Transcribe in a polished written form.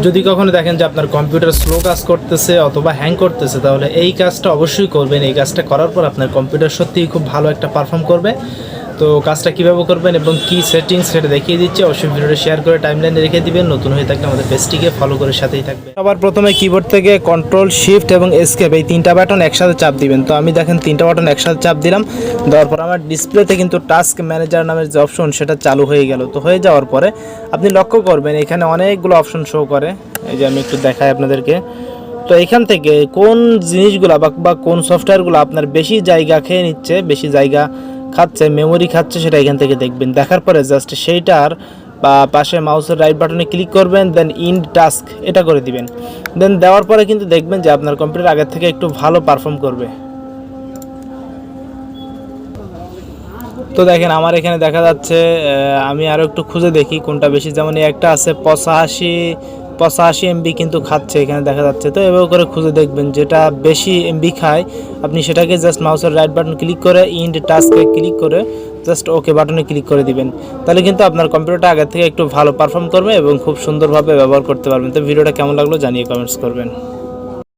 যদি কখনো দেখেন যে আপনার কম্পিউটার স্লো কাজ করতেছে অথবা হ্যাং করতেছে, তাহলে এই কাজটা অবশ্যই করবেন। এই কাজটা করার পর আপনার কম্পিউটার সত্যিই খুব ভালো একটা পারফর্ম করবে। তো কাজটা কীভাবে করবেন এবং কী সেটিংস সেটা দেখিয়ে দিচ্ছি। অবশ্যই ভিডিওটা শেয়ার করে টাইমলাইনে রেখে দিবেন। নতুন হয়ে থাকলে আমাদের পেজটিকে ফলো করে সাথেই থাকবে। সবার প্রথমে কিবোর্ড থেকে কন্ট্রোল শিফট এবং এসকেপ এই তিনটা বাটন একসাথে চাপ দিবেন। তো আমি দেখেন তিনটা বাটন একসাথে চাপ দিলাম। দেওয়ার পর আমার ডিসপ্লেতে কিন্তু টাস্ক ম্যানেজার নামের যে অপশন সেটা চালু হয়ে গেল। তো হয়ে যাওয়ার পরে আপনি লক্ষ্য করবেন এখানে অনেকগুলো অপশন শো করে। এই যে আমি একটু দেখাই আপনাদেরকে। তো এখান থেকে কোন জিনিসগুলো বা কোন সফটওয়্যারগুলো আপনার বেশি জায়গা খেয়ে নিচ্ছে, বেশি জায়গা খাচ্ছে, মেমোরি খাচ্ছে, সেটা এখান থেকে দেখবেন। দেখার পরে জাস্ট সেইটার বা পাশে মাউসের রাইট বাটনে ক্লিক করবেন, দেন ইন্ড টাস্ক এটা করে দিবেন। দেন দেওয়ার পরে কিন্তু দেখবেন যে আপনার কম্পিউটার আগের থেকে একটু ভালো পারফর্ম করবে। তো দেখেন আমার এখানে দেখা যাচ্ছে, আমি আরও একটু খুঁজে দেখি কোনটা বেশি। যেমন একটা আছে 85 এমবি কিন্তু খাচ্ছে, এখানে দেখা যাচ্ছে। তো এভাবে করে খুঁজে দেখবেন যেটা বেশি এমবি খায়, আপনি সেটাকে জাস্ট মাউসের রাইট বাটন ক্লিক করে ইন্ড টাস্কে ক্লিক করে জাস্ট ওকে বাটনে ক্লিক করে দিবেন। তাহলে কিন্তু আপনার কম্পিউটারটা আগের থেকে একটু ভালো পারফর্ম করবে এবং খুব সুন্দরভাবে ব্যবহার করতে পারবেন। তো ভিডিওটা কেমন লাগলো জানিয়ে কমেন্টস করবেন।